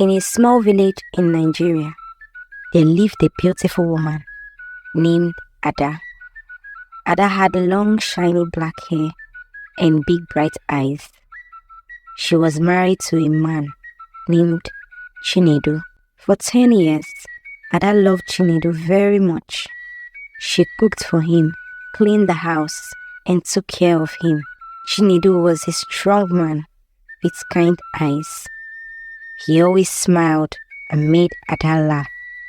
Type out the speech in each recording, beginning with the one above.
In a small village in Nigeria, there lived a beautiful woman named Ada. Ada had long, shiny black hair and big, bright eyes. She was married to a man named Chinedu. For 10 years, Ada loved Chinedu very much. She cooked for him, cleaned the house, and took care of him. Chinedu was a strong man with kind eyes. He always smiled and made Ada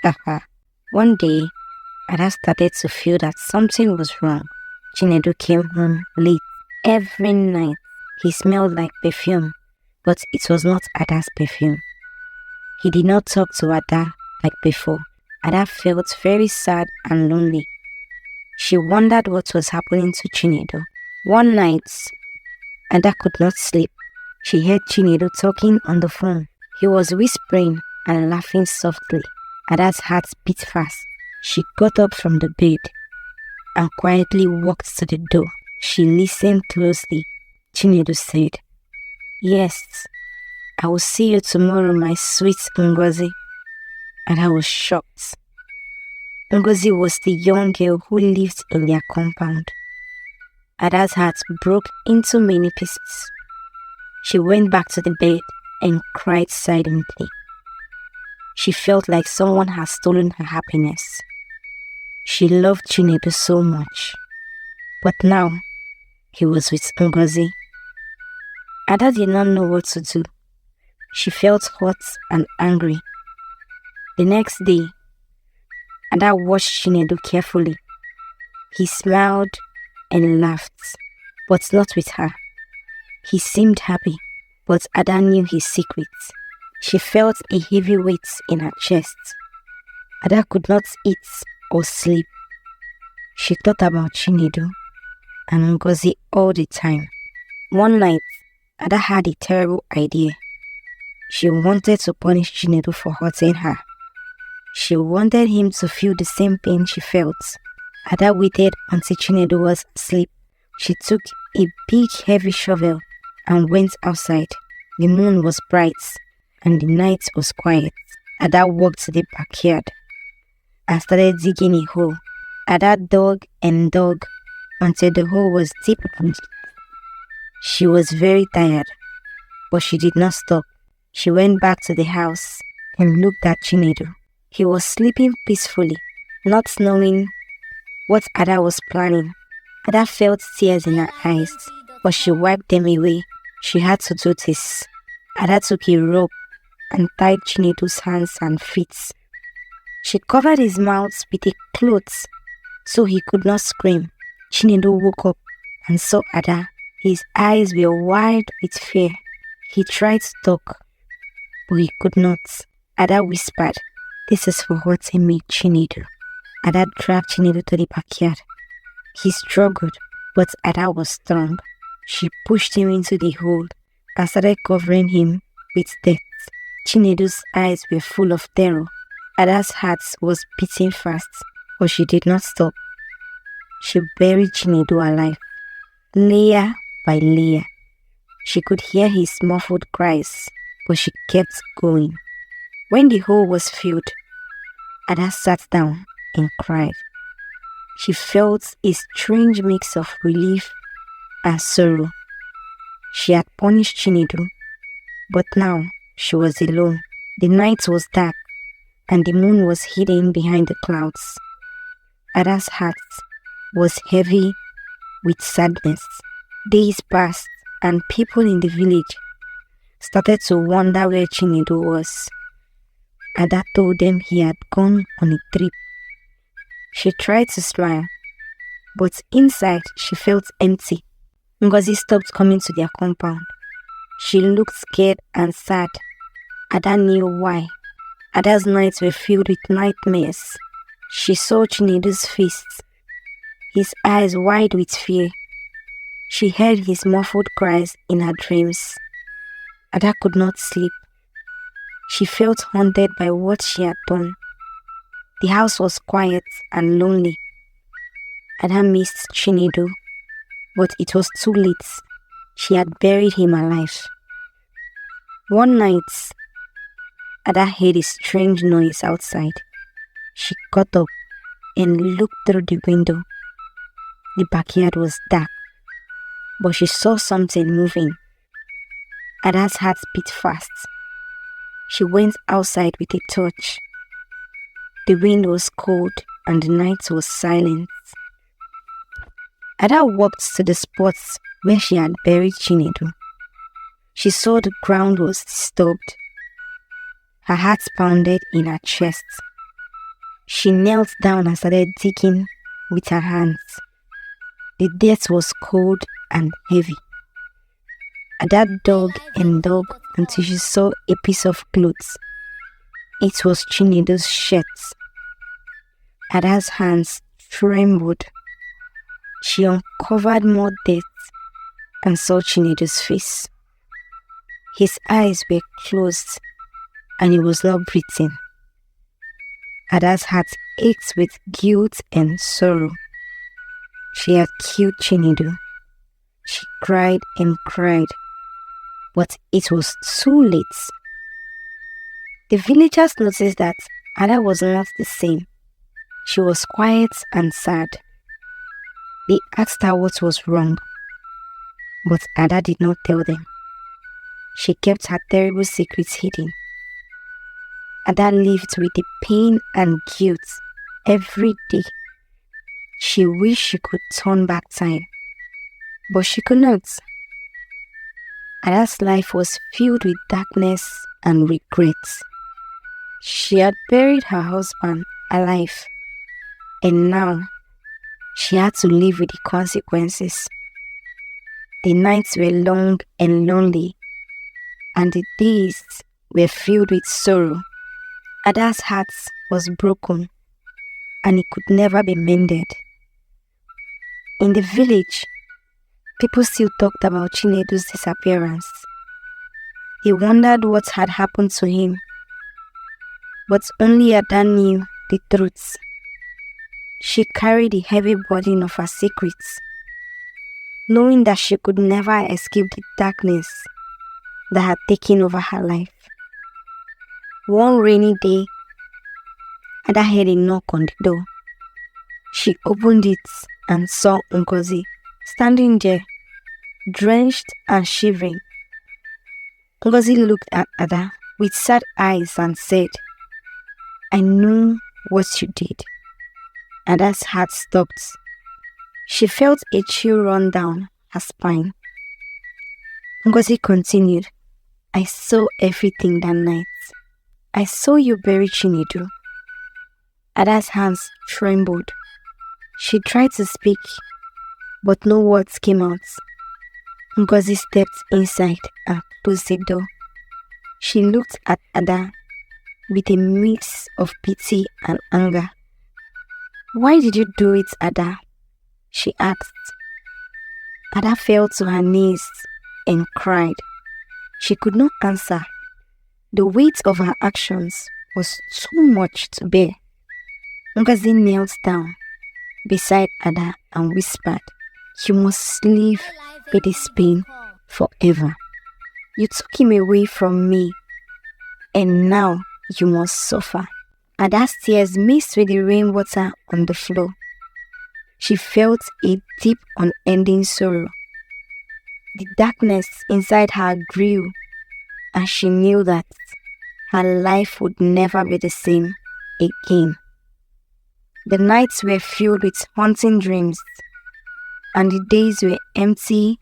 laugh. One day, Ada started to feel that something was wrong. Chinedu came home late every night. He smelled like perfume, but it was not Ada's perfume. He did not talk to Ada like before. Ada felt very sad and lonely. She wondered what was happening to Chinedu. One night, Ada could not sleep. She heard Chinedu talking on the phone. He was whispering and laughing softly. Ada's heart beat fast. She got up from the bed and quietly walked to the door. She listened closely. Chinedu said, "Yes, I will see you tomorrow, my sweet Ngozi." Ada was shocked. Ngozi was the young girl who lived in their compound. Ada's heart broke into many pieces. She went back to the bed and cried silently. She felt like someone had stolen her happiness. She loved Chinedu so much, but now he was with Ngozi. Ada did not know what to do. She felt hot and angry. The next day, Ada watched Chinedu carefully. He smiled and laughed, but not with her. He seemed happy, but Ada knew his secrets. She felt a heavy weight in her chest. Ada could not eat or sleep. She thought about Chinedu and Ngozi all the time. One night, Ada had a terrible idea. She wanted to punish Chinedu for hurting her. She wanted him to feel the same pain she felt. Ada waited until Chinedu was asleep. She took a big heavy shovel and went outside. The moon was bright and the night was quiet. Ada walked to the backyard and started digging a hole. Ada dug and dug until the hole was deep. She was very tired, but she did not stop. She went back to the house and looked at Chinedu. He was sleeping peacefully, not knowing what Ada was planning. Ada felt tears in her eyes, but she wiped them away. She had to do this. Ada took a rope and tied Chinedu's hands and feet. She covered his mouth with a cloth so he could not scream. Chinedu woke up and saw Ada. His eyes were wide with fear. He tried to talk, but he could not. Ada whispered, "This is for hurting me, Chinedu." Ada dragged Chinedu to the backyard. He struggled, but Ada was strong. She pushed him into the hole and started covering him with dirt. Chinedu's eyes were full of terror. Ada's heart was beating fast, but she did not stop. She buried Chinedu alive, layer by layer. She could hear his muffled cries, but she kept going. When the hole was filled, Ada sat down and cried. She felt a strange mix of relief and sorrow. She had punished Chinedu, but now she was alone. The night was dark and the moon was hidden behind the clouds. Ada's heart was heavy with sadness. Days passed and people in the village started to wonder where Chinedu was. Ada told them he had gone on a trip. She tried to smile, but inside she felt empty. Ngozi stopped coming to their compound. She looked scared and sad. Ada knew why. Ada's nights were filled with nightmares. She saw Chinedu's face, his eyes wide with fear. She heard his muffled cries in her dreams. Ada could not sleep. She felt haunted by what she had done. The house was quiet and lonely. Ada missed Chinedu, but it was too late. She had buried him alive. One night, Ada heard a strange noise outside. She got up and looked through the window. The backyard was dark, but she saw something moving. Ada's heart beat fast. She went outside with a torch. The wind was cold and the night was silent. Ada walked to the spot where she had buried Chinedu. She saw the ground was disturbed. Her heart pounded in her chest. She knelt down and started digging with her hands. The dirt was cold and heavy. Ada dug and dug until she saw a piece of cloth. It was Chinedu's shirt. Ada's hands trembled. She uncovered more dirt and saw Chinedu's face. His eyes were closed and he was not breathing. Ada's heart ached with guilt and sorrow. She had killed Chinedu. She cried and cried, but it was too late. The villagers noticed that Ada was not the same. She was quiet and sad. They asked her what was wrong, but Ada did not tell them. She kept her terrible secrets hidden. Ada lived with the pain and guilt every day. She wished she could turn back time, but she could not. Ada's life was filled with darkness and regrets. She had buried her husband alive, and now she had to live with the consequences. The nights were long and lonely, and the days were filled with sorrow. Ada's heart was broken, and it could never be mended. In the village, people still talked about Chinedu's disappearance. They wondered what had happened to him, but only Ada knew the truth. She carried the heavy burden of her secrets, knowing that she could never escape the darkness that had taken over her life. One rainy day, Ada heard a knock on the door. She opened it and saw Ngozi standing there, drenched and shivering. Ngozi looked at Ada with sad eyes and said, "I know what you did." Ada's heart stopped. She felt a chill run down her spine. Ngozi continued, "I saw everything that night. I saw you bury Chinedu." Ada's hands trembled. She tried to speak, but no words came out. Ngozi stepped inside and closed the door. She looked at Ada with a mix of pity and anger. "Why did you do it, Ada?" she asked. Ada fell to her knees and cried. She could not answer. The weight of her actions was too much to bear. Ngozi knelt down beside Ada and whispered, "You must live with this pain forever. You took him away from me, and now you must suffer." Ada's tears mixed with the rainwater on the floor. She felt a deep, unending sorrow. The darkness inside her grew, and she knew that her life would never be the same again. The nights were filled with haunting dreams, and the days were empty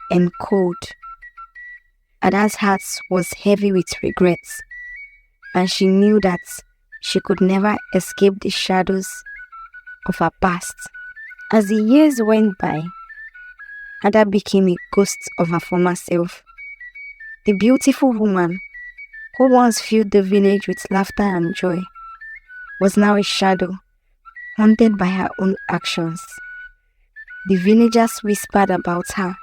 and cold. Ada's heart was heavy with regrets, and she knew that she could never escape the shadows of her past. As the years went by, Ada became a ghost of her former self. The beautiful woman who once filled the village with laughter and joy was now a shadow, haunted by her own actions. The villagers whispered about her,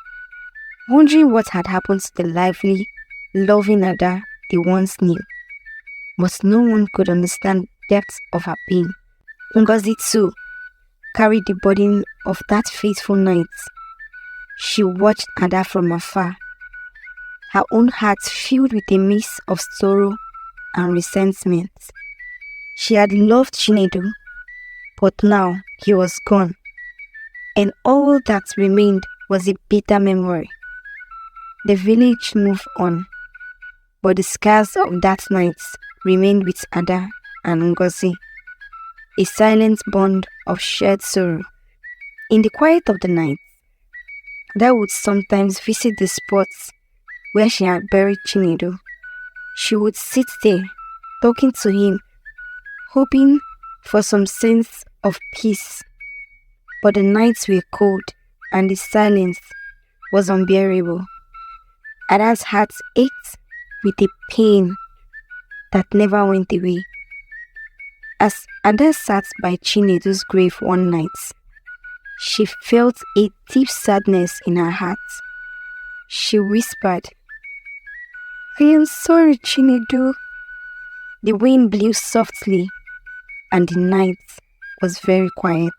wondering what had happened to the lively, loving Ada they once knew. But no one could understand the depth of her pain. Ngozi too carried the burden of that fateful night. She watched Ada from afar, her own heart filled with a mist of sorrow and resentment. She had loved Chinedu, but now he was gone, and all that remained was a bitter memory. The village moved on, but the scars of that night remained with Ada and Ngozi, a silent bond of shared sorrow. In the quiet of the night, Ada would sometimes visit the spots where she had buried Chinedu. She would sit there, talking to him, hoping for some sense of peace. But the nights were cold and the silence was unbearable. Ada's heart ached with a pain that never went away. As Ada sat by Chinedu's grave one night, she felt a deep sadness in her heart. She whispered, "I am sorry, Chinedu." The wind blew softly and the night was very quiet.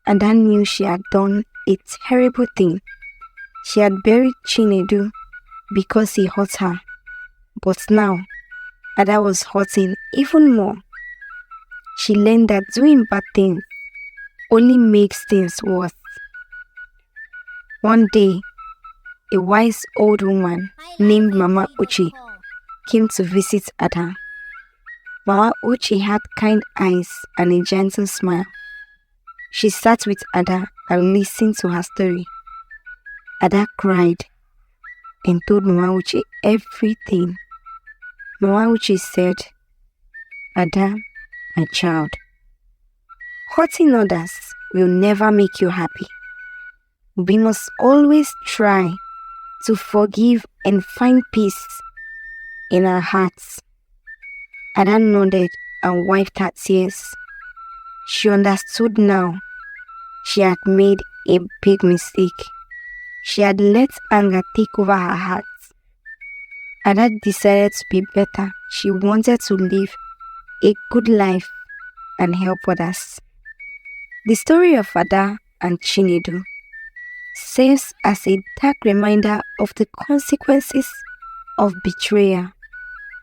Ada knew she had done a terrible thing. She had buried Chinedu because he hurt her, but now Ada was hurting even more. She learned that doing bad things only makes things worse. One day, a wise old woman named Mama Uchi came to visit Ada. Mama Uchi had kind eyes and a gentle smile. She sat with Ada and listened to her story. Ada cried and told Mama Uchi everything. Mama Uchi said, "Ada, my child, hurting others will never make you happy. We must always try to forgive and find peace in our hearts." Ada nodded and wiped her tears. She understood now. She had made a big mistake. She had let anger take over her heart. Ada decided to be better. She wanted to live a good life and help others. The story of Ada and Chinedu serves as a dark reminder of the consequences of betrayal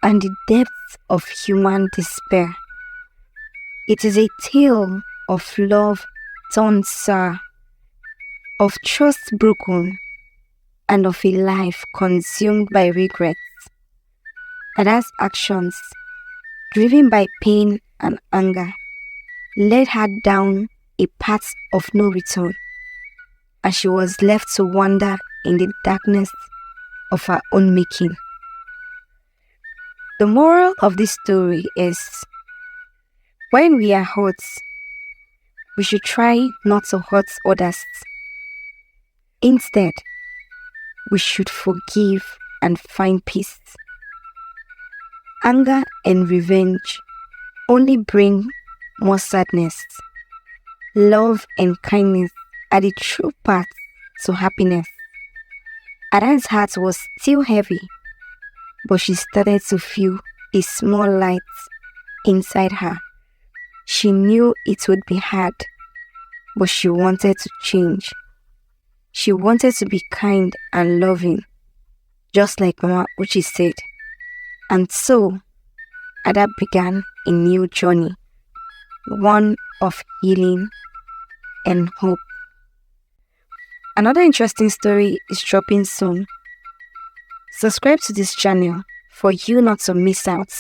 and the depth of human despair. It is a tale of love turned sour, of trust broken, and of a life consumed by regrets. Ada's actions, driven by pain and anger, led her down a path of no return, and she was left to wander in the darkness of her own making. The moral of this story is, when we are hurt, we should try not to hurt others. Instead, we should forgive and find peace. Anger and revenge only bring more sadness. Love and kindness are the true path to happiness. Ada's heart was still heavy, but she started to feel a small light inside her. She knew it would be hard, but she wanted to change. She wanted to be kind and loving, just like Mama Uchi said. And so, Ada began a new journey, one of healing and hope. Another interesting story is dropping soon. Subscribe to this channel for you not to miss out.